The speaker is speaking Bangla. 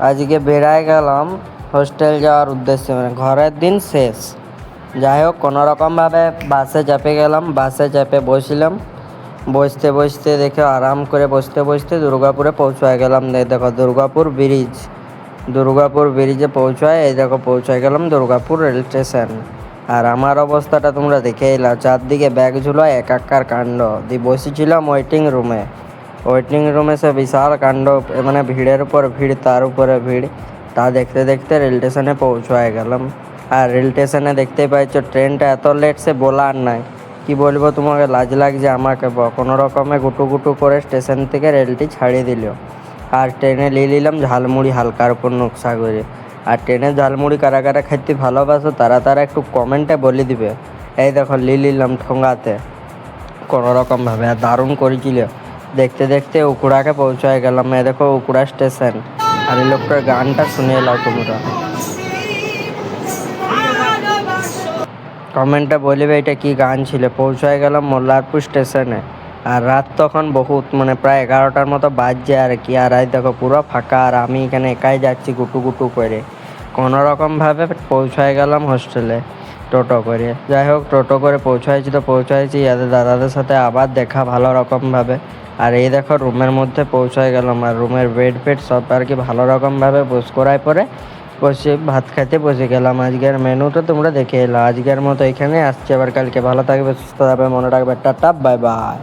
আজকে বেড়ায় গেলাম হোস্টেল যাওয়ার উদ্দেশ্যে, মানে ঘরের দিন শেষ। যাই হোক কোনোরকমভাবে বাসে চেপে গেলাম, বাসে চেপে বসলাম। বসতে বসতে দেখে আরাম করে বসতে বসতে দুর্গাপুরে পৌঁছায় গেলাম। দেখো দুর্গাপুর ব্রিজে পৌঁছায়, এই দেখো পৌঁছায় গেলাম দুর্গাপুর রেল স্টেশন। আর আমার অবস্থাটা তোমরা দেখে এলাম, চারদিকে ব্যাগ ঝুলো, একাকার কাণ্ড দিয়ে বসেছিলাম ওয়েটিং রুমে সে বিশাল কাণ্ড, মানে ভিড়ের উপর ভিড়, তার উপরে ভিড়। তা দেখতে দেখতে রেল স্টেশনে পৌঁছায় গেলাম। আর রেল স্টেশনে দেখতেই পাইছো ট্রেনটা এত লেট, সে বলার নাই। কি বলবো তোমাকে, লাজ লাগছে আমাকে। কোনো রকমে গুটু গুটু করে স্টেশন থেকে রেলটি ছাড়িয়ে দিল। আর ট্রেনে নিয়ে নিলাম ঝালমুড়ি হালকার উপর নকশা করে। আর ট্রেনের ঝালমুড়ি কারা কারা খেতে ভালোবাসো তারা একটু কমেন্টে বলে দিবে। এই দেখো নিয়ে নিলাম ঠোঙাতে কোনো রকমভাবে, আর দারুণ করেছিল। দেখতে দেখতে উকুড়াকে পৌঁছায় গেলাম। এই দেখো উকুড়া স্টেশন। আর এই লোকটার গানটা শুনে এলাও তোমরা, কমেন্টে বলবে এটা কি গান ছিল। পৌঁছায় গেলাম মোল্লারপুর স্টেশনে। আর রাত তখন বহুত, মানে প্রায় 11টার মতো বাজছে আর কি। আর এই দেখো পুরো ফাঁকা, আর আমি এখানে একাই যাচ্ছি গুটু গুটু করে। কোনো রকমভাবে পৌঁছায় গেলাম হোস্টেলে টোটো করে। যাই হোক টোটো করে পৌঁছাইছি এদের দাদাদের সাথে আবার দেখা ভালো রকমভাবে। আর এই দেখো রুমের মধ্যে পৌঁছায় গেলাম। আর রুমের বেড ফেড সব আর কি ভালো রকমভাবে বস করার পরে বসে ভাত খাইতে বসে গেলাম। আজকের মেনুটা তোমরা দেখে এলো। আজকের মতো এখানে আসছে, আবার কালকে ভালো থাকবে, সুস্থ থাকবে, মনে রাখবে। Tata, bye bye.